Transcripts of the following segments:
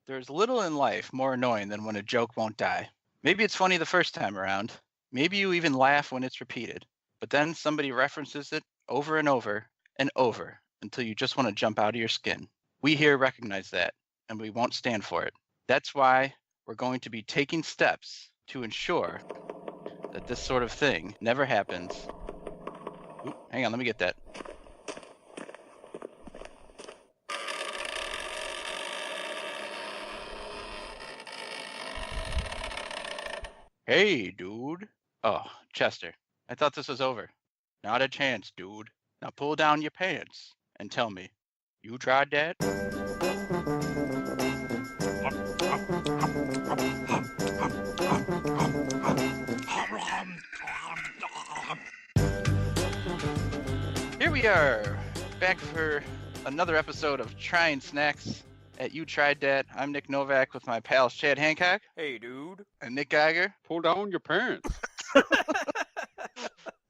There's little in life more annoying than when a joke won't die. Maybe it's funny the first time around. Maybe you even laugh when it's repeated. But then somebody references it over and over until you just want to jump out of your skin. We here recognize that, and we won't stand for it. That's why we're going to be taking steps to ensure that this sort of thing never happens. Ooh, hang on, let me get that. Hey, dude. Oh, Chester, I thought this was over. Not a chance, dude. Now pull down your pants and tell me, you tried that? Here we are, back for another episode of Trying Snacks at You Tried Dat. I'm Nick Novak with my pals Chad Hancock. Hey, dude. And Nick Geiger. Pull down your pants.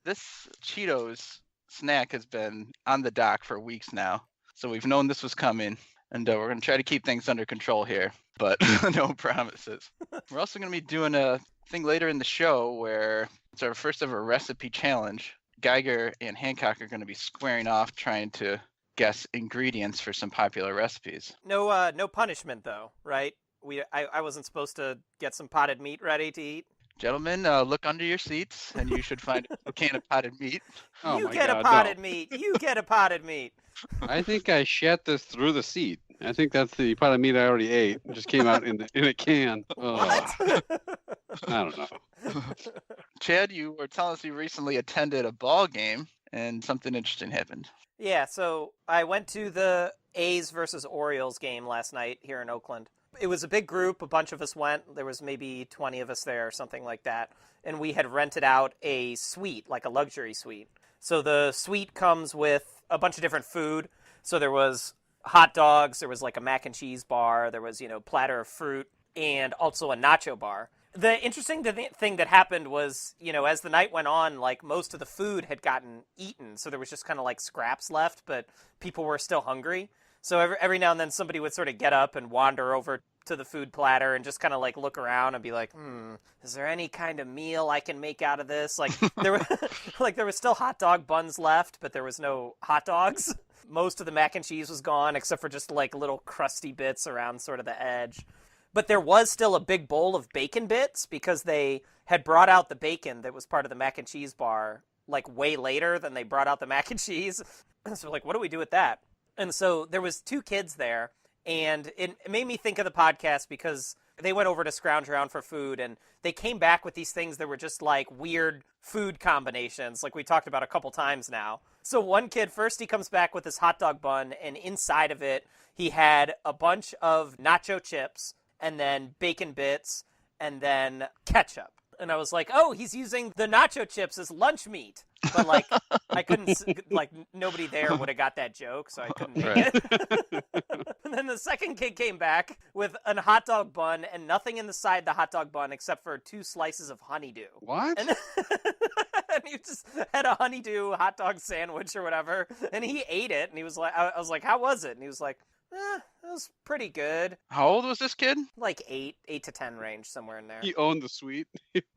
This Cheetos snack has been on the dock for weeks now, so we've known this was coming, and we're going to try to keep things under control here, but no promises. We're also going to be doing a thing later in the show where it's our first ever recipe challenge. Geiger and Hancock are going to be squaring off trying to guess ingredients for some popular recipes. No punishment though, right? I wasn't supposed to get some potted meat ready to eat. Gentlemen, look under your seats, and you should find a can of potted meat. Oh You my get God, a potted no. meat. You get a potted meat. I think I shat this through the seat. I think that's the pot of meat I already ate. It just came out in a can. What? I don't know. Chad, you were telling us you recently attended a ball game, and something interesting happened. Yeah, so I went to the A's versus Orioles game last night here in Oakland. It was a big group. A bunch of us went. There was maybe 20 of us there or something like that. And we had rented out a suite, like a luxury suite. So the suite comes with a bunch of different food. So there was hot dogs, there was like a mac and cheese bar, there was, platter of fruit, and also a nacho bar. The interesting thing that happened was, as the night went on, like most of the food had gotten eaten. So there was just kind of like scraps left, but people were still hungry. So every now and then somebody would sort of get up and wander over to the food platter and just kind of like look around and be like, is there any kind of meal I can make out of this? Like there was still hot dog buns left, but there was no hot dogs. Most of the mac and cheese was gone, except for just like little crusty bits around sort of the edge. But there was still a big bowl of bacon bits because they had brought out the bacon that was part of the mac and cheese bar like way later than they brought out the mac and cheese. So like, what do we do with that? And so there was two kids there, and it made me think of the podcast because they went over to scrounge around for food, and they came back with these things that were just like weird food combinations, like we talked about a couple times now. So one kid, first he comes back with this hot dog bun, and inside of it, he had a bunch of nacho chips, and then bacon bits, and then ketchup. And I was like, oh, he's using the nacho chips as lunch meat. But, like, I couldn't, like, nobody there would have got that joke, so I couldn't make it. And then the second kid came back with a hot dog bun and nothing inside the hot dog bun except for 2 slices of honeydew. What? And he just had a honeydew hot dog sandwich or whatever, and he ate it, and he was like, I was like, how was it? And he was like, it was pretty good. How old was this kid? Like 8 to 10 range, somewhere in there. He owned the suite.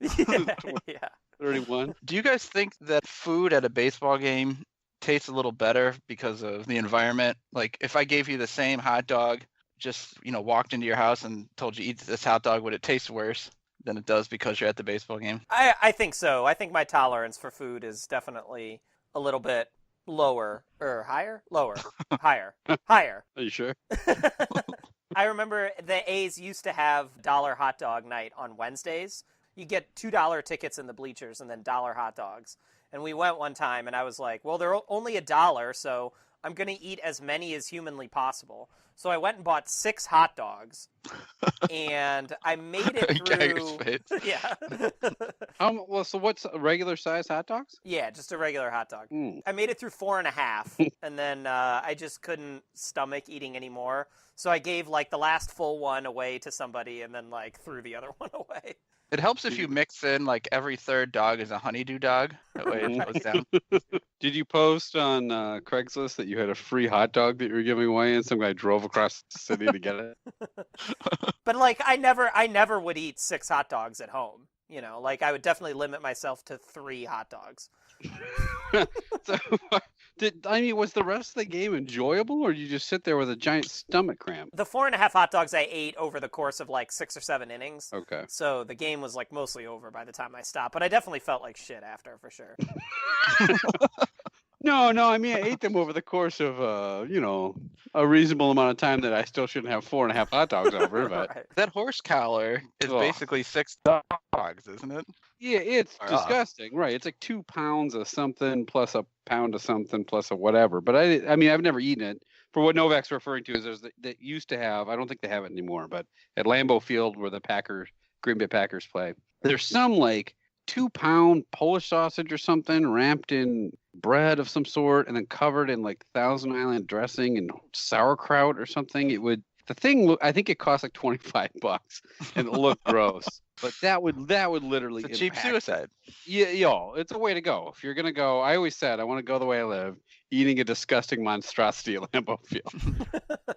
Yeah. 31. Do you guys think that food at a baseball game tastes a little better because of the environment? Like, if I gave you the same hot dog, just, walked into your house and told you eat this hot dog, would it taste worse than it does because you're at the baseball game? I think so. I think my tolerance for food is definitely a little bit lower or higher? Lower. Higher. Higher. Are you sure? I remember the A's used to have dollar hot dog night on Wednesdays. You get $2 tickets in the bleachers and then dollar hot dogs. And we went one time and I was like, well, they're only $1, so I'm going to eat as many as humanly possible. So I went and bought 6 hot dogs and I made it through. Yeah. So what's regular size hot dogs? Yeah, just a regular hot dog. Mm. I made it through 4.5 and then I just couldn't stomach eating anymore. So I gave like the last full one away to somebody and then like threw the other one away. It helps if you mix in like every third dog is a honeydew dog. That way it goes down. Did you post on Craigslist that you had a free hot dog that you were giving away, and some guy drove across the city to get it? But like, I never would eat 6 hot dogs at home. You know, like I would definitely limit myself to 3 hot dogs. So, was the rest of the game enjoyable, or did you just sit there with a giant stomach cramp? The 4.5 hot dogs I ate over the course of like 6 or 7 innings. Okay. So the game was like mostly over by the time I stopped, but I definitely felt like shit after, for sure. No, I mean, I ate them over the course of, a reasonable amount of time that I still shouldn't have 4.5 hot dogs over. But Right. That horse collar is Ugh. basically 6 dogs, isn't it? yeah, it's disgusting, right? It's like 2 pounds of something plus a pound of something plus a whatever. But I mean, I've never eaten it. For what Novak's referring to is there's that used to have. I don't think they have it anymore, but at Lambeau Field where the Green Bay Packers play, there's some like 2-pound Polish sausage or something wrapped in bread of some sort and then covered in like Thousand Island dressing and sauerkraut or something. I think it cost like $25 and it looked gross. But that would literally It's a cheap impact- suicide. Yeah, it's a way to go. If you're gonna go, I always said I want to go the way I live, eating a disgusting monstrosity at Lambeau Field.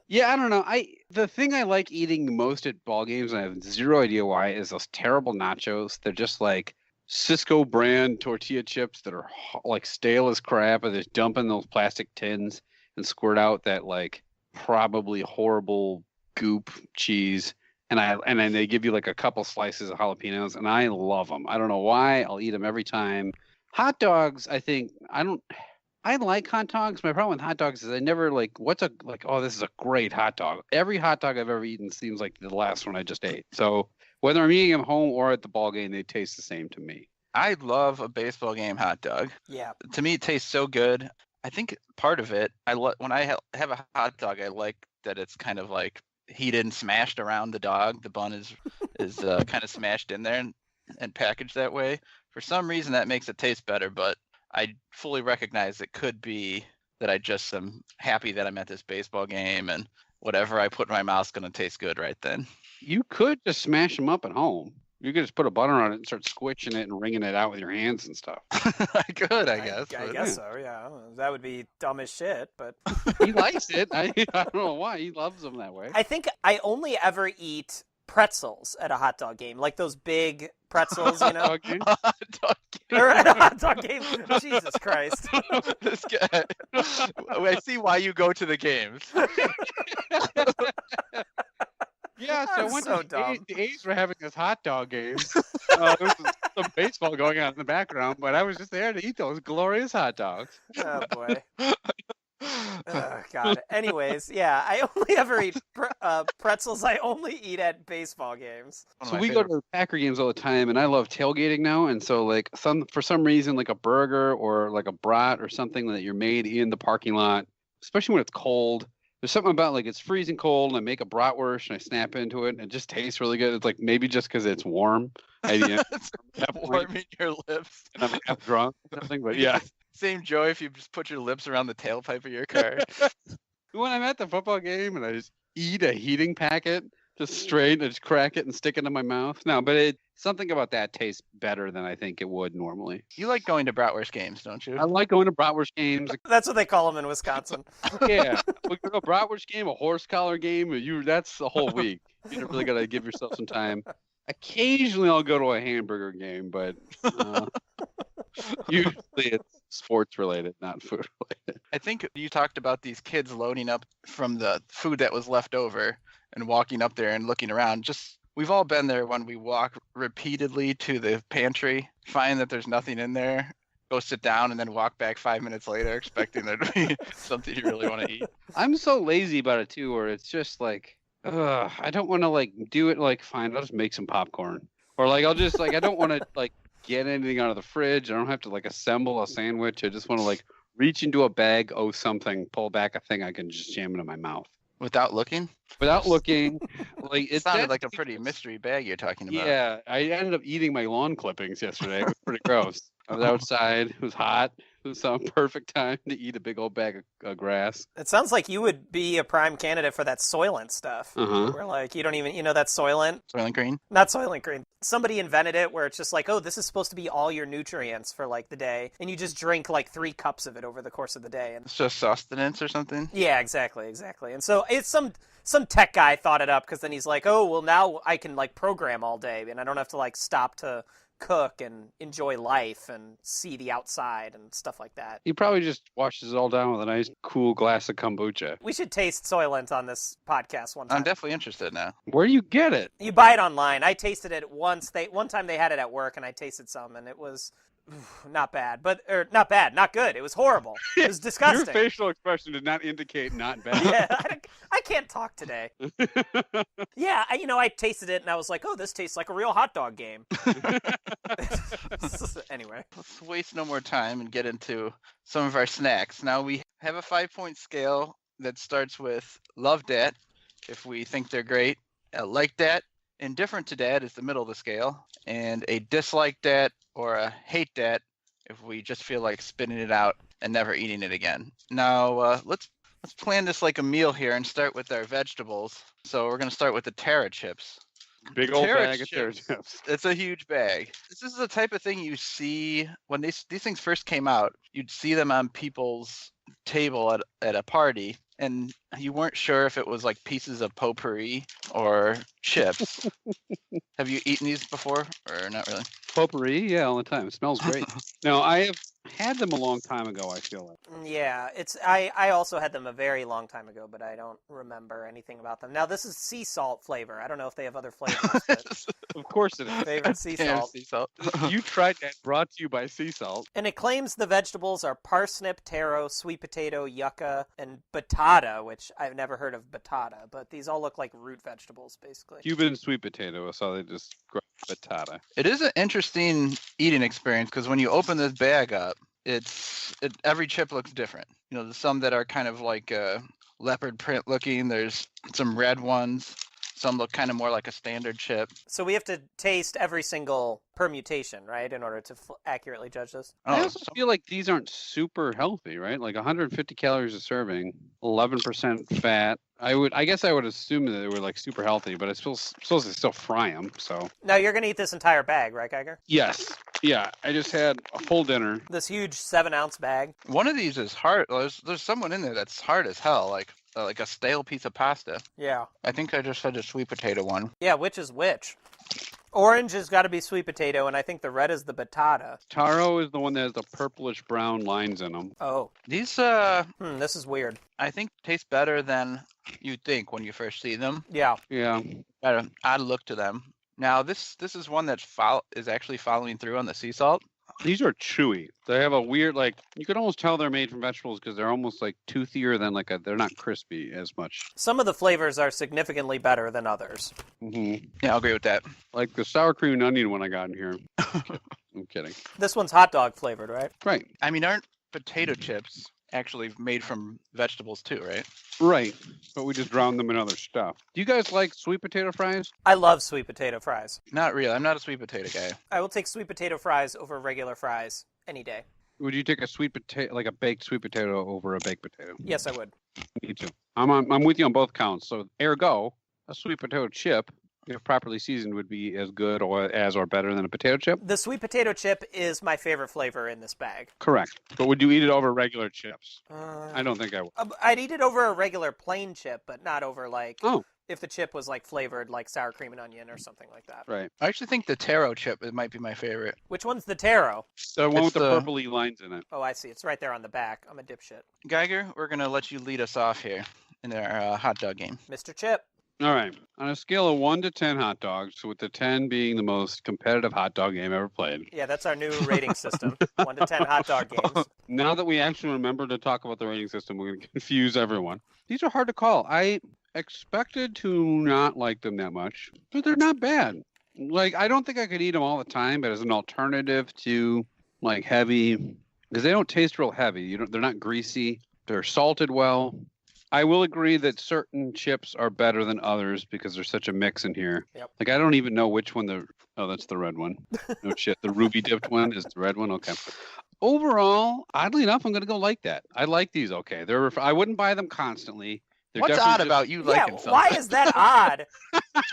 Yeah, I don't know. The thing I like eating the most at ball games, and I have zero idea why, is those terrible nachos. They're just like Cisco brand tortilla chips that are like stale as crap, and they just dump in those plastic tins and squirt out that like probably horrible goop cheese. And then they give you like a couple slices of jalapenos, and I love them. I don't know why. I'll eat them every time. Hot dogs, I like hot dogs. My problem with hot dogs is I never oh, this is a great hot dog. Every hot dog I've ever eaten seems like the last one I just ate. So whether I'm eating them home or at the ball game, they taste the same to me. I love a baseball game hot dog. Yeah. To me, it tastes so good. I think part of it, when I have a hot dog, I like that it's kind of like heated and smashed around the dog. The bun is kind of smashed in there and packaged that way. For some reason, that makes it taste better, but I fully recognize it could be that I just am happy that I'm at this baseball game and whatever I put in my mouth is going to taste good right then. You could just smash them up at home. You could just put a butter on it and start squishing it and wringing it out with your hands and stuff. I could, I guess. I but- guess so, yeah. That would be dumb as shit, but He likes it. I don't know why. He loves them that way. I think I only ever eat pretzels at a hot dog game, like those big pretzels, you know? Okay. Hot dog game. Or at a hot dog game. Jesus Christ. This guy. I see why you go to the games. Yeah, so I I'm went so to dumb. the A's were having this hot dog game. There was some baseball going on in the background, but I was just there to eat those glorious hot dogs. Oh, boy. Oh, God. Anyways, yeah, I only ever eat pretzels. I only eat at baseball games. One of So my we go favorite- to the Packer games all the time, and I love tailgating now. And so, like, for some reason, like a burger or like a brat or something that you're made in the parking lot, especially when it's cold. There's something about like it's freezing cold, and I make a bratwurst and I snap into it, and it just tastes really good. It's like maybe just because it's warm. At the end, It's that point, warming your lips. and I'm half drunk or something. But yeah, Same joy if you just put your lips around the tailpipe of your car. when I'm at the football game and I just eat a heating packet, just straight, and just crack it and stick it in my mouth. No, but something about that tastes better than I think it would normally. You like going to bratwurst games, don't you? I like going to bratwurst games. That's what they call them in Wisconsin. Yeah, we go to a bratwurst game, a horse collar game. That's the whole week. You really got to give yourself some time. Occasionally, I'll go to a hamburger game, but usually it's sports related, not food related. I think you talked about these kids loading up from the food that was left over and walking up there and looking around. We've all been there when we walk repeatedly to the pantry, find that there's nothing in there, go sit down, and then walk back 5 minutes later expecting there to be something you really want to eat. I'm so lazy about it too, where it's just like, I don't want to like do it. Like, fine, I'll just make some popcorn, or like I'll just like I don't want to like get anything out of the fridge. I don't have to like assemble a sandwich. I just want to like reach into a bag, something, pull back a thing I can just jam into my mouth Without looking? without looking. Like It sounded like a pretty mystery bag you're talking about. Yeah, I ended up eating my lawn clippings yesterday. It was pretty gross. I was outside. It was hot. Some perfect time to eat a big old bag of grass. It sounds like you would be a prime candidate for that Soylent stuff. Uh-huh. Where like you don't even that Soylent? Soylent Green? Not Soylent Green. Somebody invented it where it's just like, oh, this is supposed to be all your nutrients for like the day, and you just drink like 3 cups of it over the course of the day. And It's just sustenance or something? yeah, exactly. And so it's some tech guy thought it up because then he's like, oh, well now I can like program all day and I don't have to like stop to cook and enjoy life and see the outside and stuff like that. He probably just washes it all down with a nice cool glass of kombucha. We should taste Soylent on this podcast one time. I'm definitely interested now. Where do you get it? You buy it online. I tasted it once. One time they had it at work and I tasted some and it was not bad, not good. It was horrible. It was disgusting. Your facial expression did not indicate not bad. Yeah, I can't talk today. Yeah, I tasted it and I was like, oh, this tastes like a real hot dog game. Anyway. Let's waste no more time and get into some of our snacks. Now we have a 5-point scale that starts with love dat, if we think they're great, like dat, indifferent to dat is the middle of the scale, and a dislike dat or a hate dat if we just feel like spitting it out and never eating it again. Now let's plan this like a meal here and start with our vegetables. So we're going to start with the Terra chips. Big old Terra bag of Terra chips. It's a huge bag. This is the type of thing you see when these things first came out. You'd see them on people's table at a party, and you weren't sure if it was like pieces of potpourri or chips. Have you eaten these before, or not really? Potpourri, yeah, all the time. It smells great. No, I have had them a long time ago, I feel like. Yeah, I also had them a very long time ago, but I don't remember anything about them. Now, this is sea salt flavor. I don't know if they have other flavors, but Of course it is. favorite sea Damn, salt. sea salt. You tried that, brought to you by Sea Salt. And it claims the vegetables are parsnip, taro, sweet potato, yucca, and batata, which I've never heard of batata, but these all look like root vegetables, basically. Cuban sweet potato, so they just grab batata. It is an interesting eating experience because when you open this bag up, every chip looks different. There's some that are kind of like leopard print looking. There's some red ones. Some look kind of more like a standard chip. So we have to taste every single permutation, right, in order to accurately judge this? I also feel like these aren't super healthy, right? Like 150 calories a serving, 11% fat. I guess I would assume that they were like super healthy, but it's supposed to still fry them. So Now you're going to eat this entire bag, right, Geiger? yes, yeah. I just had a full dinner. This huge 7-ounce bag. One of these is hard. There's someone in there that's hard as hell, like a stale piece of pasta. Yeah. I think I just had a sweet potato one. Yeah, which is which? Orange has got to be sweet potato, and I think the red is the batata. Taro is the one that has the purplish brown lines in them. Oh. These This is weird. I think taste better than you think when you first see them. Yeah. Yeah. Got an odd look to them. Now this is one that is actually following through on the sea salt. These are chewy. They have a weird, like, you can almost tell they're made from vegetables because they're almost like toothier than they're not crispy as much. Some of the flavors are significantly better than others. Mm-hmm. Yeah, I'll agree with that. Like the sour cream and onion one I got in here. I'm kidding. This one's hot dog flavored, right? Right. I mean, aren't potato chips actually made from vegetables too, right? Right. But we just drown them in other stuff. Do you guys like sweet potato fries? I love sweet potato fries. Not really. I'm not a sweet potato guy. I will take sweet potato fries over regular fries any day. Would you take a sweet potato, like a baked sweet potato, over a baked potato? Yes, I would. Me too. I'm with you on both counts. So, ergo, a sweet potato chip, if properly seasoned, would be as good or better than a potato chip? The sweet potato chip is my favorite flavor in this bag. Correct. But would you eat it over regular chips? I don't think I would. I'd eat it over a regular plain chip, but not over like if the chip was like flavored like sour cream and onion or something like that. Right. I actually think the taro chip might be my favorite. Which one's the taro? The one with It's the the- purpley lines in it. Oh, I see. It's right there on the back. I'm a dipshit. Geiger, we're going to let you lead us off here in our hot dog game. Mr. Chip. All right. On a scale of 1 to 10 hot dogs, with the 10 being the most competitive hot dog game ever played. Yeah, that's our new rating system. 1 to 10 hot dog games. Now that we actually remember to talk about the rating system, we're going to confuse everyone. These are hard to call. I expected to not like them that much, but they're not bad. Like, I don't think I could eat them all the time, but as an alternative to like heavy, because they don't taste real heavy. They're not greasy. They're salted well. I will agree that certain chips are better than others because there's such a mix in here. Yep. Like, I don't even know which one oh, that's the red one. No shit. The ruby dipped one is the red one. Okay. Overall, oddly enough, I'm going to go like that. I like these. Okay, I wouldn't buy them constantly. They're What's definitely odd just- about you Yeah, liking why something? is that odd?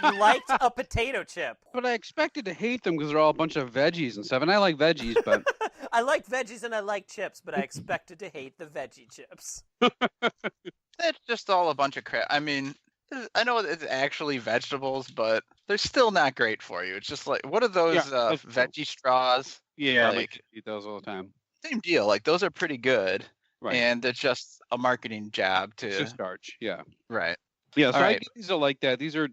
You liked a potato chip. But I expected to hate them because they're all a bunch of veggies and stuff, and I like veggies, but I like veggies and I like chips, but I expected to hate the veggie chips. It's just all a bunch of crap. I mean, I know it's actually vegetables, but they're still not great for you. It's just like, what are those that's true. veggie straws? yeah, I Like, eat those all the time. same deal. Like, those are pretty good. Right. And it's just a marketing job It's to. just starch. Yeah. Right. Yeah. So All I right. get these are like that. These are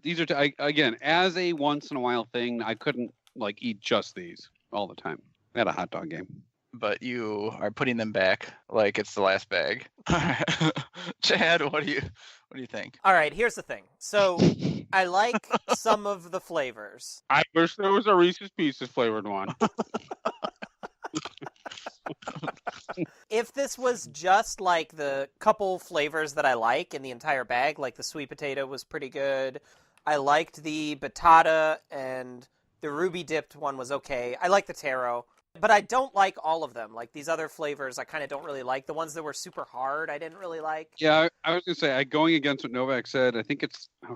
again, as a once in a while thing. I couldn't like eat just these all the time at a hot dog game. But you are putting them back like it's the last bag. Chad, what do you think? All right, here's the thing. So I like some of the flavors. I wish there was a Reese's Pieces flavored one. If this was just like the couple flavors that I like in the entire bag, like the sweet potato was pretty good. I liked the batata and the ruby dipped one was okay. I like the taro, but I don't like all of them. Like these other flavors, I kind of don't really like. The ones that were super hard, I didn't really like. Yeah, I was gonna say, going against what Novak said, I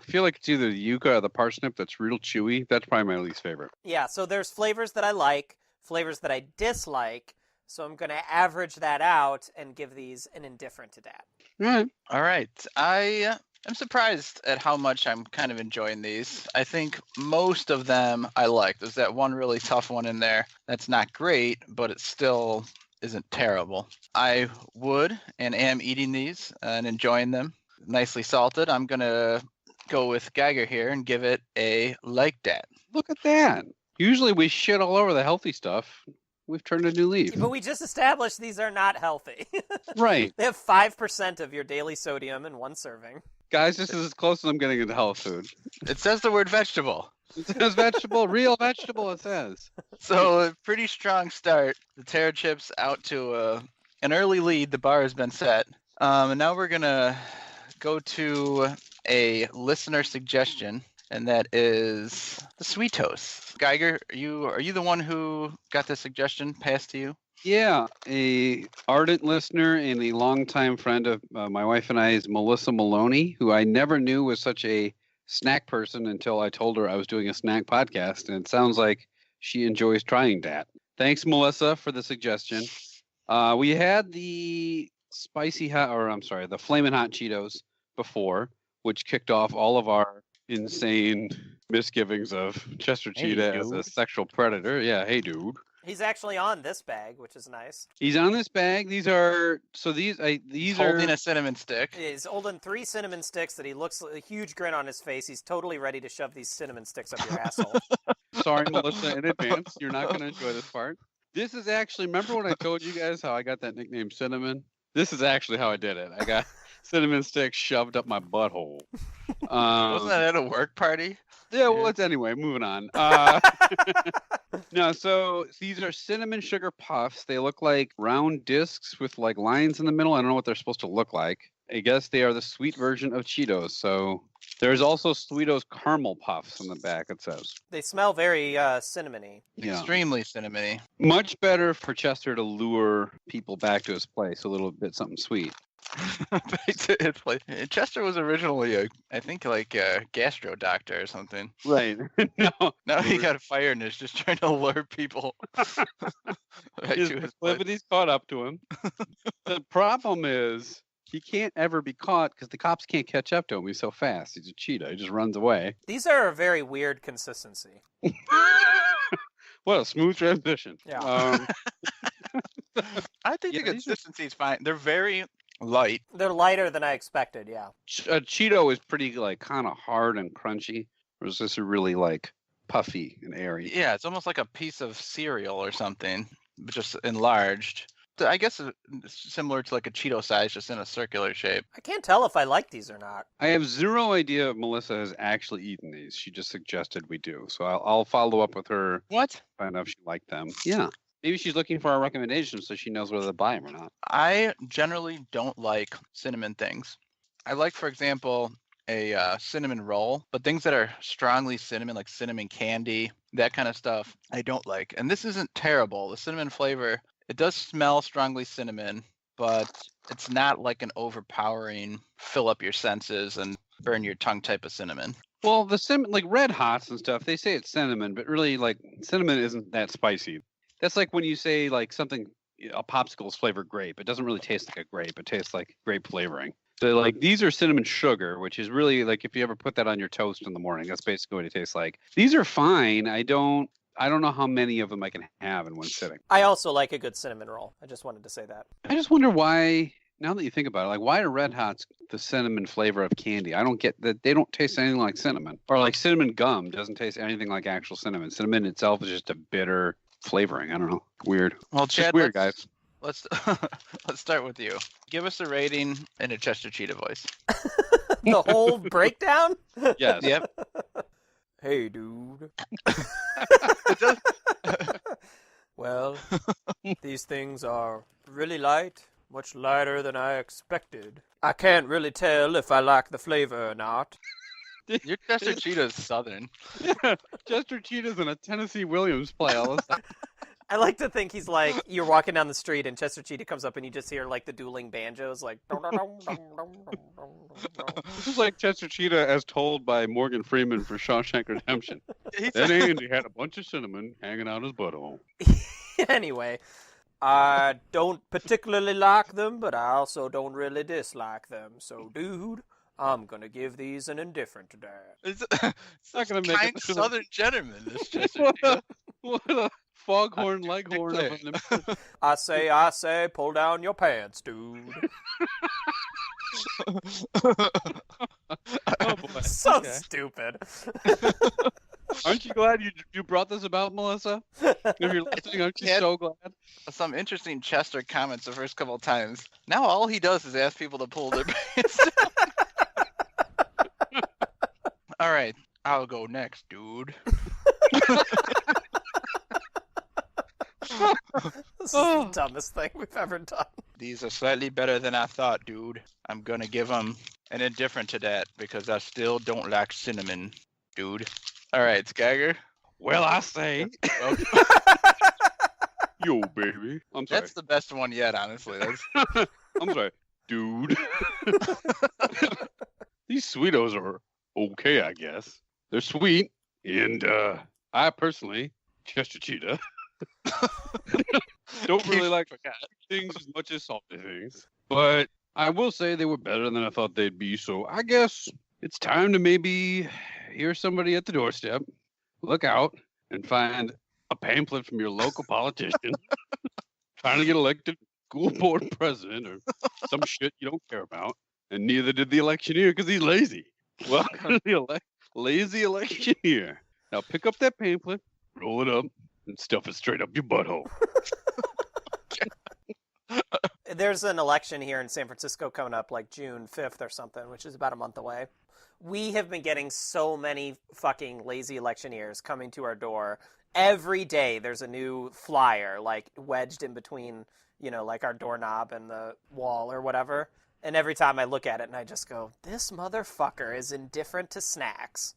feel like it's either the yuca or the parsnip that's real chewy. That's probably my least favorite. Yeah, so there's flavors that I like, flavors that I dislike. So I'm going to average that out and give these an indifferent to that. All right. All right. I am surprised at how much I'm kind of enjoying these. I think most of them I like. There's that one really tough one in there that's not great, but it still isn't terrible. I would and am eating these and enjoying them. Nicely salted. I'm going to go with Geiger here and give it a like that. Look at that. Usually we shit all over the healthy stuff. We've turned a new leaf. But we just established these are not healthy. Right. They have 5% of your daily sodium in one serving. Guys, this is as close as I'm getting into health food. It says the word vegetable. It says vegetable, real vegetable, it says. So a pretty strong start. The Terra chips out to an early lead. The bar has been set. And now we're going to go to a listener suggestion, and that is the Sweetos. Geiger, are you the one who got the suggestion passed to you? Yeah, a ardent listener and a longtime friend of my wife and I's, Melissa Maloney, who I never knew was such a snack person until I told her I was doing a snack podcast, and it sounds like she enjoys trying that. Thanks, Melissa, for the suggestion. We had the the Flamin' Hot Cheetos before, which kicked off all of our insane misgivings of Chester Hey, Cheetah as a dude. sexual predator. Yeah, hey, dude. He's actually on this bag, which is nice. He's on this bag. These are Holding a cinnamon stick. He's holding 3 cinnamon sticks that he looks a huge grin on his face. He's totally ready to shove these cinnamon sticks up your asshole. Sorry, Melissa, in advance. You're not going to enjoy this part. This is actually, remember when I told you guys how I got that nickname Cinnamon? This is actually how I did it. I got cinnamon sticks shoved up my butthole. Wasn't that at a work party? Yeah, well, anyway, moving on. No, so these are cinnamon sugar puffs. They look like round discs with like lines in the middle. I don't know what they're supposed to look like. I guess they are the sweet version of Cheetos. So there's also Sweetos caramel puffs on the back, it says. They smell very cinnamony. Yeah. Extremely cinnamony. Much better for Chester to lure people back to his place, a little bit something sweet. Chester was originally I think a gastro doctor or something. Right. No. Now he got fired and is just trying to lure people back His to his place. proclivity's caught up to him. The problem is he can't ever be caught because the cops can't catch up to him. He's so fast. He's a cheetah. He just runs away. These are a very weird consistency. What a smooth transition. Yeah. I think Yeah, the these are- consistency is fine. They're very light. They're lighter than I expected, yeah. A Cheeto is pretty like kind of hard and crunchy. Whereas this is really like puffy and airy. Yeah, it's almost like a piece of cereal or something, but just enlarged. I guess it's similar to like a Cheeto size, just in a circular shape. I can't tell if I like these or not. I have zero idea if Melissa has actually eaten these. She just suggested we do. So I'll follow up with her, What? find out if she liked them. Yeah. Maybe she's looking for our recommendations so she knows whether to buy them or not. I generally don't like cinnamon things. I like, for example, a cinnamon roll, but things that are strongly cinnamon, like cinnamon candy, that kind of stuff, I don't like. And this isn't terrible. The cinnamon flavor It does smell strongly cinnamon, but it's not like an overpowering, fill up your senses and burn your tongue type of cinnamon. Well, the cinnamon, like Red Hots and stuff, they say it's cinnamon, but really, like, cinnamon isn't that spicy. That's like when you say, like, something, a popsicle's flavored grape. It doesn't really taste like a grape. It tastes like grape flavoring. So, like, these are cinnamon sugar, which is really, like, if you ever put that on your toast in the morning, that's basically what it tastes like. These are fine. I don't know how many of them I can have in one sitting. I also like a good cinnamon roll. I just wanted to say that. I just wonder why, now that you think about it, like, why are Red Hots the cinnamon flavor of candy? I don't get that. They don't taste anything like cinnamon. Or like cinnamon gum doesn't taste anything like actual cinnamon. Cinnamon itself is just a bitter flavoring. I don't know. Weird. Well, It's just Chad, weird, guys. let's start with you. Give us a rating in a Chester Cheetah voice. The whole breakdown? Yes. Yep. Hey, dude. Well, these things are really light, much lighter than I expected. I can't really tell if I like the flavor or not. Your Chester Cheetah is southern. Yeah. Chester Cheetah's in a Tennessee Williams play all the time. I like to think he's like, you're walking down the street and Chester Cheetah comes up and you just hear like the dueling banjos, like. This is like Chester Cheetah as told by Morgan Freeman for Shawshank Redemption. He's Then Andy had a bunch of cinnamon hanging out his butthole. Anyway, I don't particularly like them, but I also don't really dislike them. So, dude, I'm gonna give these an indifferent today. It's not gonna make kind it. southern gentleman, this Chester What Cheetah. a foghorn leghorn of an I say, pull down your pants, dude. Oh boy. So Okay. stupid. Aren't you glad you brought this about, Melissa? If you're listening, aren't you so glad? Some interesting Chester comments the first couple of times. Now all he does is ask people to pull their pants down. All right, I'll go next, dude. This is the dumbest thing we've ever done. These are slightly better than I thought, dude. I'm gonna give them an indifferent to that because I still don't like cinnamon, dude. All right, Geiger. Well, I say, yo, baby. I'm sorry. That's the best one yet, honestly. That's... I'm sorry, dude. These Sweetos are okay, I guess. They're sweet, and I personally, Chester Cheetah, don't really like things as much as salty things. But I will say they were better than I thought they'd be. So I guess it's time to maybe hear somebody at the doorstep, look out, and find a pamphlet from your local politician trying to get elected school board president or some shit you don't care about. And neither did the electioneer because he's lazy. Welcome to the lazy electioneer. Now pick up that pamphlet, roll it up, and stuff it straight up your butthole. There's an election here in San Francisco coming up like June 5th or something, which is about a month away. We have been getting so many fucking lazy electioneers coming to our door. Every day there's a new flyer, like, wedged in between, you know, like our doorknob and the wall or whatever. And every time I look at it and I just go, this motherfucker is indifferent to snacks.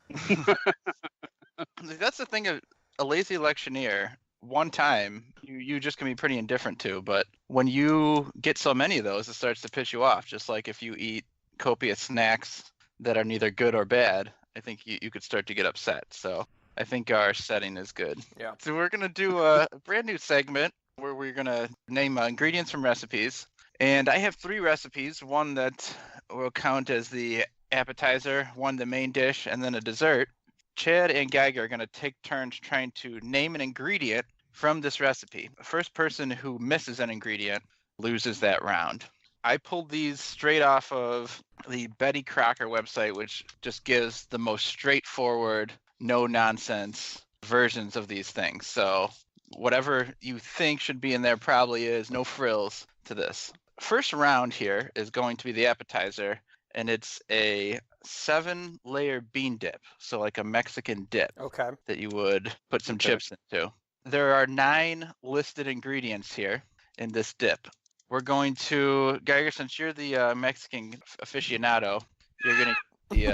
That's the thing of a lazy electioneer. One time, you just can be pretty indifferent to, but when you get so many of those, it starts to piss you off. Just like if you eat copious snacks that are neither good or bad, I think you could start to get upset. So I think our setting is good. Yeah. So we're going to do a brand new segment where we're going to name ingredients from recipes. And I have 3 recipes, one that will count as the appetizer, one the main dish, and then a dessert. Chad and Geiger are going to take turns trying to name an ingredient from this recipe. The first person who misses an ingredient loses that round. I pulled these straight off of the Betty Crocker website, which just gives the most straightforward, no-nonsense versions of these things. So whatever you think should be in there probably is. No frills to this. First round here is going to be the appetizer, and it's a 7-layer bean dip, so like a Mexican dip. Okay. That you would put some chips into. There are 9 listed ingredients here in this dip. We're going to, Geiger, since you're the Mexican aficionado, you're going to...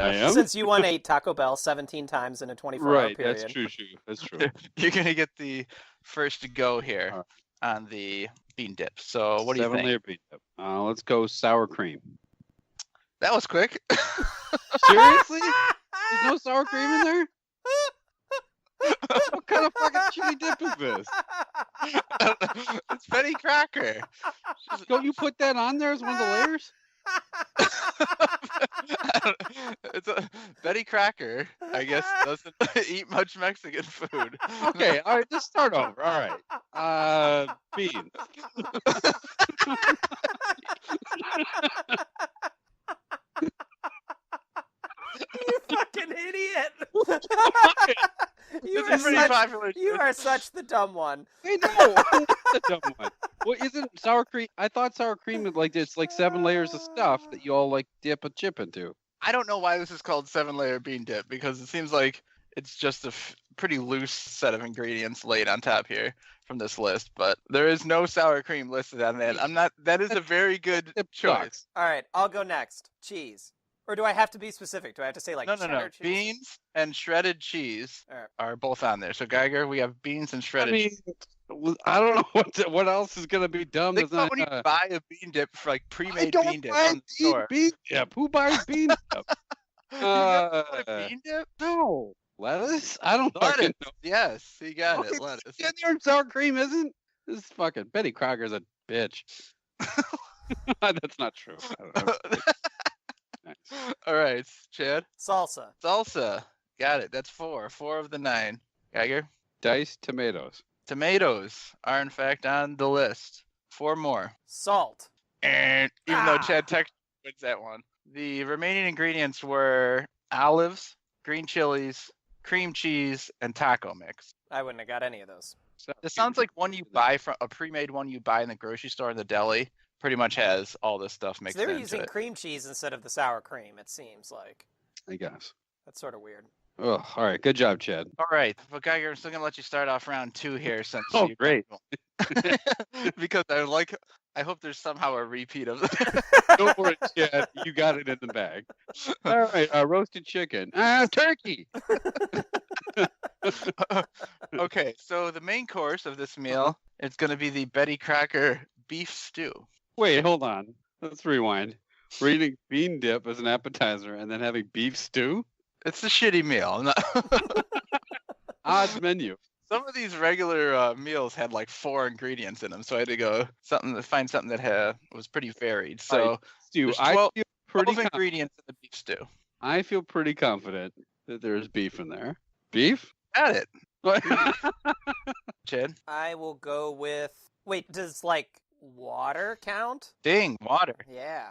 I am? Since you won a Taco Bell 17 times in a 24-hour Right, period. that's true. That's true. You're going to get the first to go here. on the bean dip. So what do you think? 7-layer bean dip. Let's go sour cream. That was quick. Seriously? There's no sour cream in there? What kind of fucking shitty dip is this? It's Betty Crocker. Don't you put that on there as one of the layers? It's a Betty Crocker, I guess, doesn't eat much Mexican food. Okay, all right, just start over. All right. Beans. You fucking idiot! You are such the dumb one. I know. That's the dumb one. Well, isn't sour cream? I thought sour cream is like it's like 7 layers of stuff that you all like dip a chip into. I don't know why this is called 7-layer bean dip, because it seems like it's just a pretty loose set of ingredients laid on top here from this list, but there is no sour cream listed on that. That is a very good choice. All right, I'll go next. Cheese. Or do I have to be specific? Do I have to say like No. cheese? Beans and shredded cheese are both on there. So Geiger, we have beans and shredded cheese. I don't know what else is gonna be dumb. Think about when you buy a bean dip for like pre-made bean dip from the store. Bean dip. Who buys bean dip? You never bought a bean dip? No. Lettuce? I don't Lettuce. fucking know. Yes, you got it. Lettuce. Yeah, there sour cream isn't. This is fucking Betty Crocker's a bitch. That's not true. Nice. All right, Chad. Salsa. Got it. That's 4. 4 of the 9. Geiger. Diced tomatoes. Tomatoes are in fact on the list. 4 more. Salt. And even though Chad technically wins that one, the remaining ingredients were olives, green chilies, cream cheese, and taco mix. I wouldn't have got any of those. This sounds like one you buy from a pre-made one you buy in the grocery store in the deli. Pretty much has all this stuff mixed So they were into using it. cream cheese instead of the sour cream, it seems like. I guess. That's sort of weird. Oh, all right. Good job, Chad. All right, but Geiger, I'm still gonna let you start off round 2 here since Oh, you great. because I hope there's somehow a repeat of Don't worry, Chad. You got it in the bag. All right. Roasted chicken. Turkey. Okay, so the main course of this meal is going to be the Betty Crocker beef stew. Wait, hold on. Let's rewind. We're eating bean dip as an appetizer and then having beef stew? It's a shitty meal. Odd menu. Some of these regular meals had like 4 ingredients in them, so I had to go find something that was pretty varied. So Stew. there's 12 I feel pretty ingredients in the beef stew. I feel pretty confident that there's beef in there. Beef? Got it. Chad? I will go with... Wait, does like water count? Ding, water. Yeah.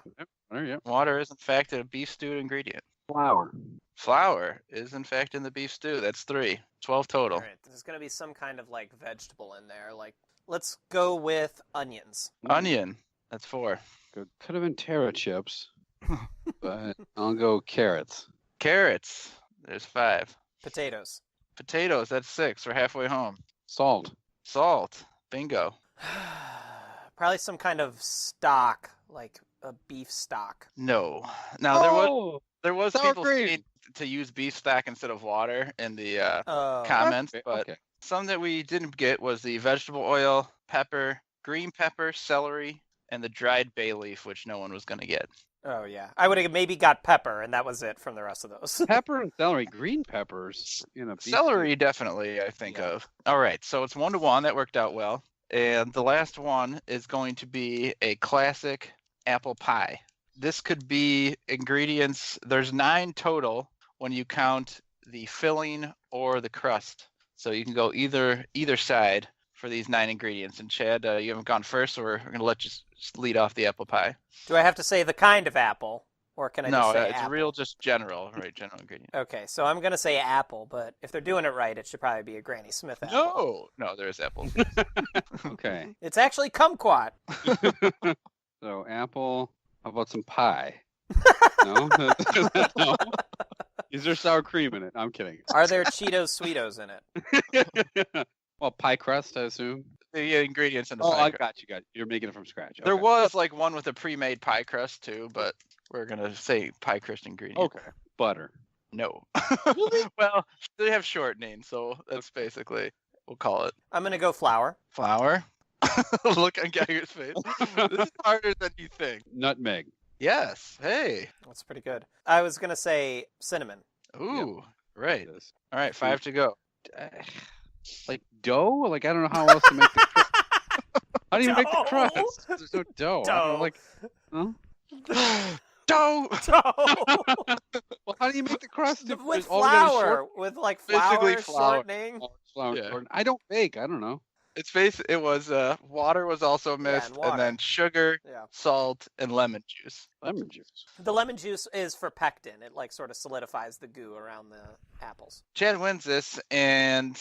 Water is in fact a beef stew ingredient. Flour. Flour is in fact in the beef stew. That's 3. 12 total. All right, there's going to be some kind of like vegetable in there. Like, let's go with onions. Onion. That's 4. Could have been Terra chips, but I'll go carrots. Carrots. There's 5. Potatoes. Potatoes. That's 6. We're halfway home. Salt. Salt. Bingo. Probably some kind of stock, like a beef stock. No. Now there was people saying to use beef stock instead of water in the comments, but some that we didn't get was the vegetable oil, pepper, green pepper, celery, and the dried bay leaf, which no one was going to get. Oh yeah, I would have maybe got pepper, and that was it from the rest of those. Pepper and celery, green peppers in a beef Celery stew. definitely, I think of. All right, so it's 1-1. That worked out well. And the last one is going to be a classic apple pie. This could be ingredients. There's 9 total when you count the filling or the crust. So you can go either side for these 9 ingredients. And Chad, you haven't gone first, so we're going to let you lead off the apple pie. Do I have to say the kind of apple, or can I just say it's apple? real, just general, right? General ingredient. Okay, so I'm going to say apple, but if they're doing it right, it should probably be a Granny Smith apple. No, there is apple. Okay. It's actually kumquat. So apple. How about some pie? No? No? Is there sour cream in it? I'm kidding. Are there Cheetos Sweetos in it? Well, pie crust, I assume. The ingredients in the pie I crust. got you. You're making it from scratch. There Okay. was like one with a pre-made pie crust too, but we're gonna say pie crust ingredient. Okay. Butter. No. Well, they have shortening, so that's basically we'll call it I'm going to go flour. flour. Look on Geiger's face. This is harder than you think. Nutmeg. Yes. Hey. That's pretty good. I was going to say cinnamon. Ooh. Right. It is. All right. 5 to go. Like dough? Like I don't know how else to make the crust. How do you make the Dough? crust? There's no dough. I don't know, Dough. like, huh? Dough. Well, how do you make the crust? if With all we got is flour. With like Basically flour flour. shortening. flour Yeah. shortening? I don't bake. I don't know. It was water was also missed, and water. then sugar, Yeah. salt, and lemon juice. Lemon juice. The lemon juice is for pectin. It like sort of solidifies the goo around the apples. Chad wins this, and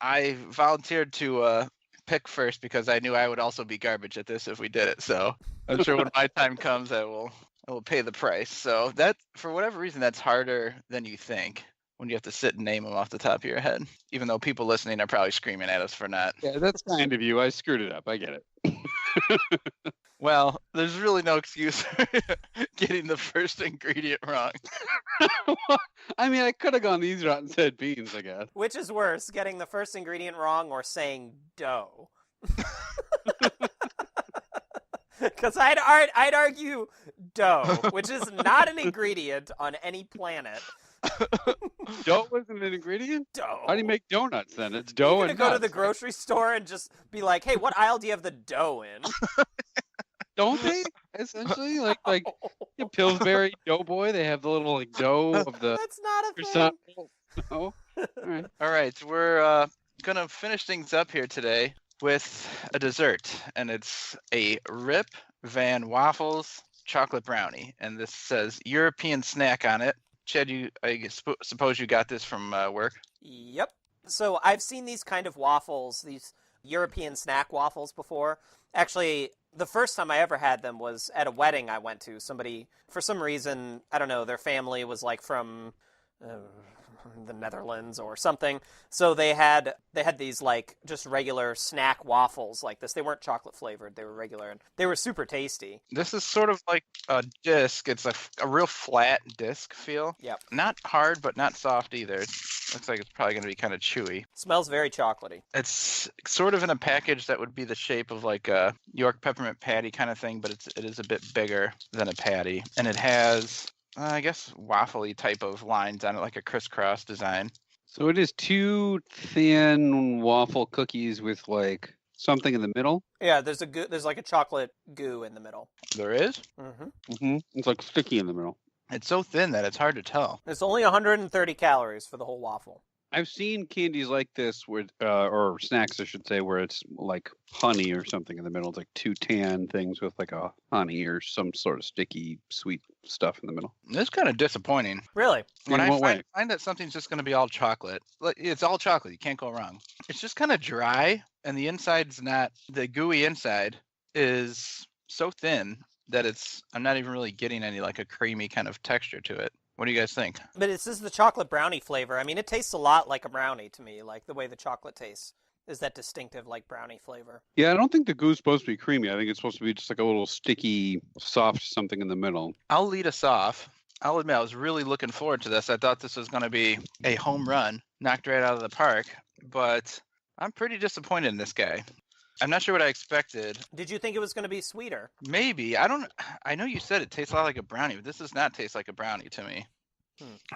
I volunteered to pick first because I knew I would also be garbage at this if we did it. So I'm sure when my time comes, I will pay the price. So that, for whatever reason, that's harder than you think when you have to sit and name them off the top of your head. Even though people listening are probably screaming at us for not. Yeah, that's kind of you. I screwed it up. I get it. Well, there's really no excuse for getting the first ingredient wrong. I mean, I could have gone these route and said beans, I guess. Which is worse, getting the first ingredient wrong or saying dough? Because I'd argue dough, which is not an ingredient on any planet. Dough wasn't an ingredient? Dough. How do you make donuts then? It's dough You're and gonna go to nuts. the grocery store and just be like, "Hey, what aisle do you have the dough in?" Don't they? Essentially, like Pillsbury Doughboy, they have the little like dough of the That's not a thing. croissant. No. All right. All right, we're gonna finish things up here today with a dessert, and it's a Rip Van Wafels chocolate brownie, and this says European snack on it. Chad, I suppose you got this from work? Yep. So I've seen these kind of waffles, these European snack waffles before. Actually, the first time I ever had them was at a wedding I went to. Somebody, for some reason, I don't know, their family was like from the Netherlands or something. So they had these like just regular snack waffles like this. They weren't chocolate flavored. They were regular, and they were super tasty. This is sort of like a disc. It's a real flat disc feel. Yep. Not hard, but not soft either. It looks like it's probably going to be kind of chewy. Smells very chocolatey. It's sort of in a package that would be the shape of like a York peppermint patty kind of thing, but it is a bit bigger than a patty. And it has, I guess, waffly type of lines on it, like a crisscross design. So it is two thin waffle cookies with like something in the middle. Yeah, there's like a chocolate goo in the middle. There is? Mm-hmm. It's like sticky in the middle. It's so thin that it's hard to tell. It's only 130 calories for the whole waffle. I've seen candies like this with, or snacks, I should say, where it's like honey or something in the middle. It's like two tan things with like a honey or some sort of sticky, sweet stuff in the middle. It's kind of disappointing. Really? When In I what way? find that something's just going to be all chocolate, it's all chocolate. You can't go wrong. It's just kind of dry, and the inside's not, the gooey inside is so thin that I'm not even really getting any like a creamy kind of texture to it. What do you guys think? But this is the chocolate brownie flavor. I mean, it tastes a lot like a brownie to me, like the way the chocolate tastes is that distinctive like brownie flavor. Yeah, I don't think the goo's supposed to be creamy. I think it's supposed to be just like a little sticky, soft something in the middle. I'll lead us off. I'll admit, I was really looking forward to this. I thought this was going to be a home run, knocked right out of the park, but I'm pretty disappointed in this guy. I'm not sure what I expected. Did you think it was going to be sweeter? Maybe. I know you said it tastes a lot like a brownie, but this does not taste like a brownie to me.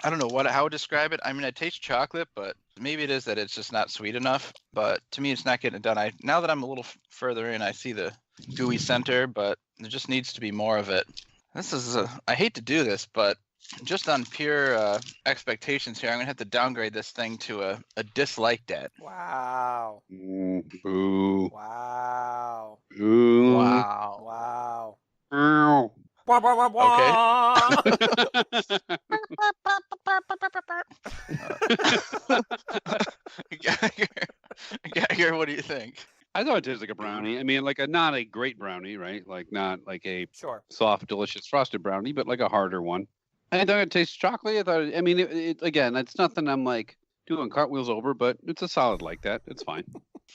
I don't know how to describe it. I mean, it tastes chocolate, but maybe it is that it's just not sweet enough. But to me, it's not getting it done. Now that I'm a little further in, I see the gooey center, but there just needs to be more of it. I hate to do this, but just on pure expectations here, I'm going to have to downgrade this thing to a dislike that. Wow. Boo. Wow. Boo. Wow. Wow. Ow. Wah, wah, wah, wah. Geiger, what do you think? I thought it tasted like a brownie. I mean, like not a great brownie, right? Like not like a Sure. soft, delicious frosted brownie, but like a harder one. I thought it tastes chocolatey. I mean, it again, it's nothing I'm like doing cartwheels over, but it's a solid like that. It's fine.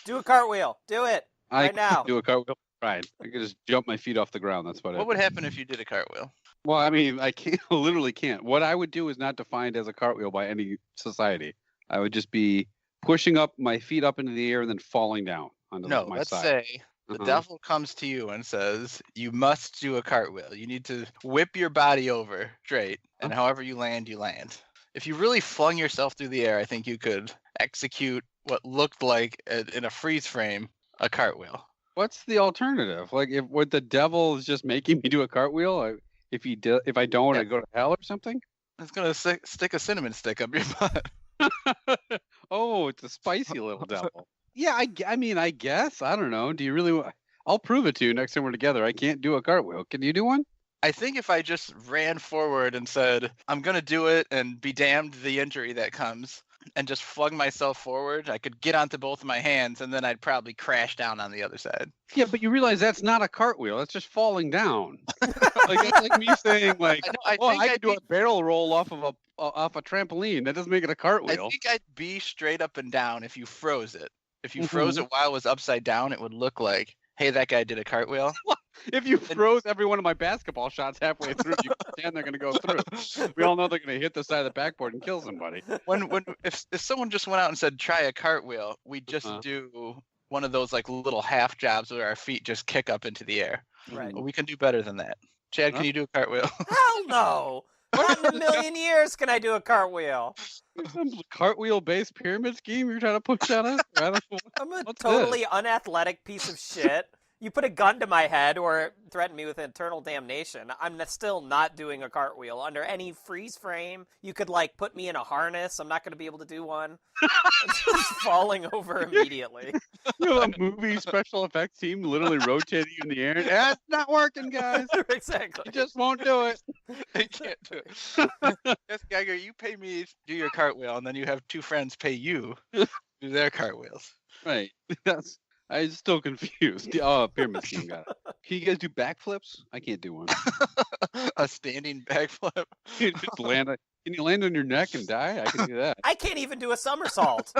Do a cartwheel. Do it. Right now. Do a cartwheel. Right. I could just jump my feet off the ground. That's What would happen if you did a cartwheel? Well, I mean, I can't, literally can't. What I would do is not defined as a cartwheel by any society. I would just be pushing up my feet up into the air and then falling down onto my side. The Uh-huh. devil comes to you and says, you must do a cartwheel. You need to whip your body over straight, and however you land, you land. If you really flung yourself through the air, I think you could execute what looked like, in a freeze frame, a cartwheel. What's the alternative? Like, if what the devil is just making me do a cartwheel, if I don't, Yeah. I go to hell or something? It's going to stick a cinnamon stick up your butt. Oh, it's a spicy little devil. Yeah, I mean, I guess. I don't know. Do you really I'll prove it to you next time we're together. I can't do a cartwheel. Can you do one? I think if I just ran forward and said, I'm going to do it and be damned the injury that comes, and just flung myself forward, I could get onto both of my hands, and then I'd probably crash down on the other side. Yeah, but you realize that's not a cartwheel. That's just falling down. Like, that's like me saying, like, I think I I'd could do a barrel roll off of a trampoline. That doesn't make it a I cartwheel. think I'd be straight up and down if you froze it. If you froze it while it was upside down, it would look like, hey, that guy did a cartwheel. If you froze every one of my basketball shots halfway through, you understand they're going to go through. We all know they're going to hit the side of the backboard and kill somebody. If someone just went out and said, try a cartwheel, we'd just do one of those like little half jobs where our feet just kick up into the air. Right. Well, we can do better than that. Chad, can you do a cartwell? Hell no! Not in a million years can I do a cartwheel. Some cartwheel-based pyramid scheme you're trying to push on us? I don't know. I'm a What's totally unathletic piece of shit. You put a gun to my head or threaten me with eternal damnation, I'm still not doing a cartwheel under any freeze frame. You could, like, put me in a harness. I'm not going to be able to do one. I'm just falling over immediately. You have a movie special effects team literally rotating you in the air. That's not working, guys. Exactly. You just won't do it. I can't do it. Yes, Geiger, you pay me to do your cartwheel, and then you have two friends pay you to do their cartwheels. Right. I'm still confused. Oh, pyramid scheme, got it. Can you guys do backflips? I can't do one. A standing backflip. You just land. Can you land on your neck and die? I can do that. I can't even do a somersault.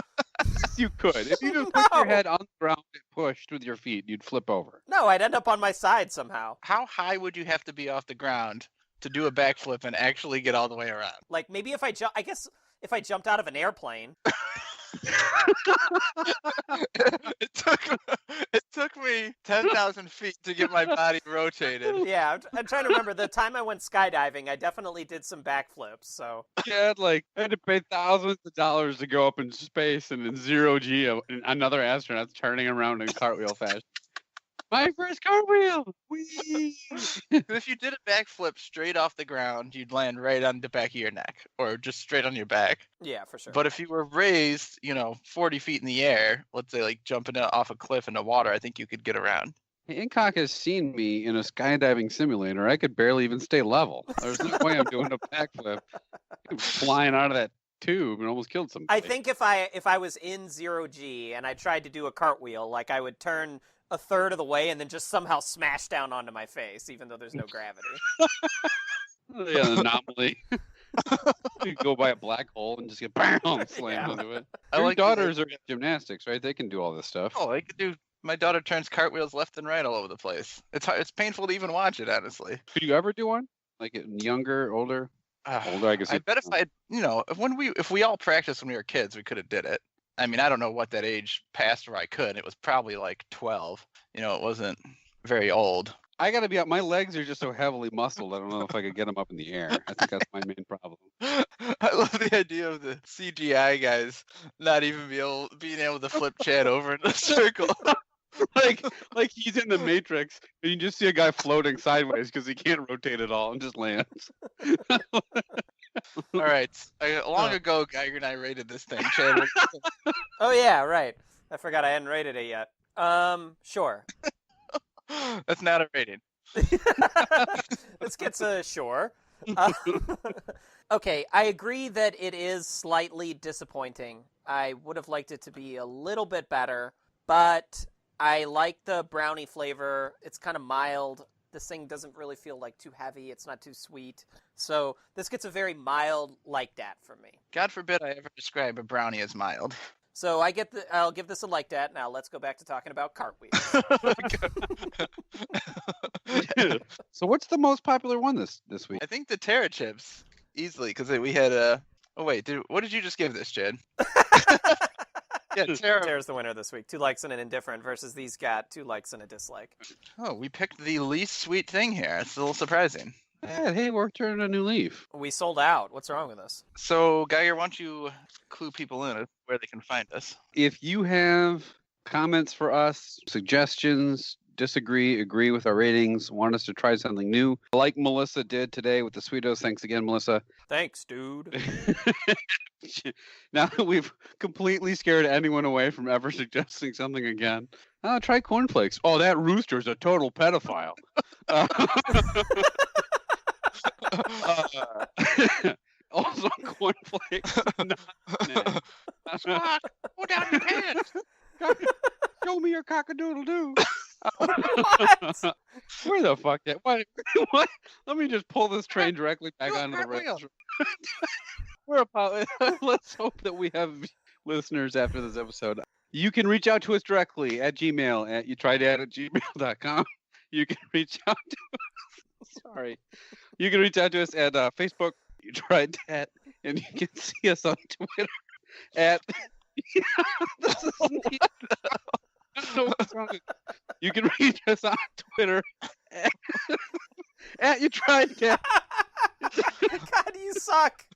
You could. If you just put your head on the ground and pushed with your feet, you'd flip over. No, I'd end up on my side somehow. How high would you have to be off the ground to do a backflip and actually get all the way around? Like, maybe if I if I jumped out of an airplane. It took me 10,000 feet to get my body rotated. Yeah, I'm trying to remember. The time I went skydiving, I definitely did some backflips, so... Yeah, I had to pay thousands of dollars to go up in space and in zero G, another astronaut's turning around in cartwheel fashion. My first cartwheel! Whee! If you did a backflip straight off the ground, you'd land right on the back of your neck, or just straight on your back. Yeah, for sure. But if you were raised, 40 feet in the air, let's say like jumping off a cliff into water, I think you could get around. Hancock has seen me in a skydiving simulator. I could barely even stay level. There's no way I'm doing a backflip. I'm flying out of that tube and almost killed somebody. I think if I was in 0G and I tried to do a cartwheel, like I would turn a third of the way and then just somehow smash down onto my face, even though there's no gravity. Yeah, an anomaly. You go by a black hole and just get bam, slammed into it. Your daughters are in gymnastics, right? They can do all this stuff. Oh, I could do. My daughter turns cartwheels left and right all over the place. It's painful to even watch it, honestly. Could you ever do one? Like younger, older? Older, I guess. I bet if we all practiced when we were kids, we could have did it. I mean, I don't know what that age passed where I could. It was probably like 12. It wasn't very old. I got to be up. My legs are just so heavily muscled. I don't know if I could get them up in the air. I think that's my main problem. I love the idea of the CGI guys not even being able to flip Chad over in a circle. like he's in the Matrix, and you just see a guy floating sideways because he can't rotate at all and just lands. All right. Long ago, Geiger and I rated this thing. Chad, Oh yeah, right. I forgot I hadn't rated it yet. Sure. That's not a rating. This gets a sure. Okay, I agree that it is slightly disappointing. I would have liked it to be a little bit better, but I like the brownie flavor. It's kind of mild. This thing doesn't really feel like too heavy. It's not too sweet. So this gets a very mild like that from me. God forbid I ever describe a brownie as mild. So I'll give this a like that. Now let's go back to talking about cartwheels. So what's the most popular one this week? I think the Terra chips, easily, because we had what did you just give this, Chad? Yeah, Terra. Terra's the winner this week. 2 likes and an indifferent versus these got 2 likes and a dislike. Oh, we picked the least sweet thing here. It's a little surprising. Yeah, hey, we're turning a new leaf. We sold out. What's wrong with us? So, Geiger, why don't you clue people in as where they can find us? If you have comments for us, suggestions, disagree, agree with our ratings, want us to try something new, like Melissa did today with the Sweetos. Thanks again, Melissa. Thanks, dude. Now that we've completely scared anyone away from ever suggesting something again, try cornflakes. Oh, that rooster's a total pedophile. Also, cornflakes. Spock, pull down your pants. Show me your cockadoodle-doo. What? Where the fuck? What? Let me just pull this train directly back onto the rails. Let's hope that we have listeners after this episode. You can reach out to us directly at Gmail at youtrydat@gmail.com. You can reach out to us. Sorry. You can reach out to us at Facebook. You tried that, and you can see us on Twitter at. This is neat. I don't know what's wrong. You can reach us on Twitter at You Tried That. God, you suck.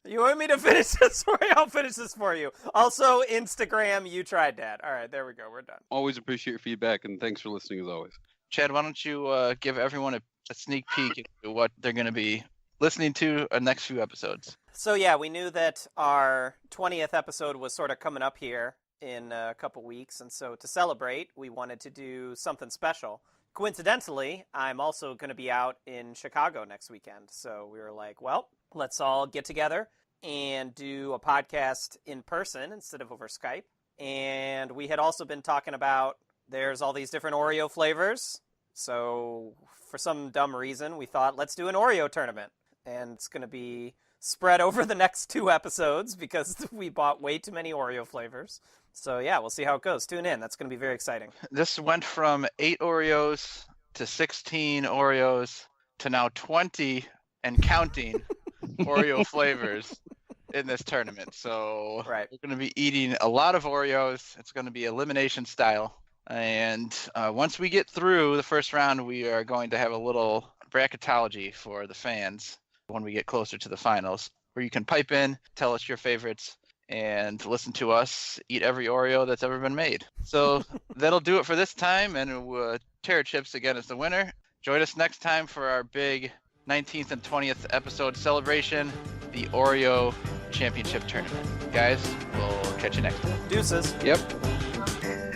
You want me to finish this for you? I'll finish this for you. Also, Instagram, You Tried Dat. All right, there we go. We're done. Always appreciate your feedback, and thanks for listening as always. Chad, why don't you give everyone a sneak peek into what they're going to be listening to in the next few episodes? So, yeah, we knew that our 20th episode was sort of coming up here in a couple weeks, and so to celebrate, we wanted to do something special. Coincidentally, I'm also going to be out in Chicago next weekend, so we were like, well, let's all get together and do a podcast in person instead of over Skype. And we had also been talking about there's all these different Oreo flavors, so for some dumb reason, we thought, let's do an Oreo tournament. And it's going to be spread over the next 2 episodes because we bought way too many Oreo flavors. So, yeah, we'll see how it goes. Tune in. That's going to be very exciting. This went from 8 Oreos to 16 Oreos to now 20 and counting Oreo flavors in this tournament. So Right. We're going to be eating a lot of Oreos. It's going to be elimination style. And once we get through the first round, we are going to have a little bracketology for the fans when we get closer to the finals, where you can pipe in, tell us your favorites, and listen to us eat every Oreo that's ever been made. So that'll do it for this time, and Terra Chips again is the winner. Join us next time for our big 19th and 20th episode celebration, the Oreo Championship Tournament. Guys, we'll catch you next time. Deuces. Yep.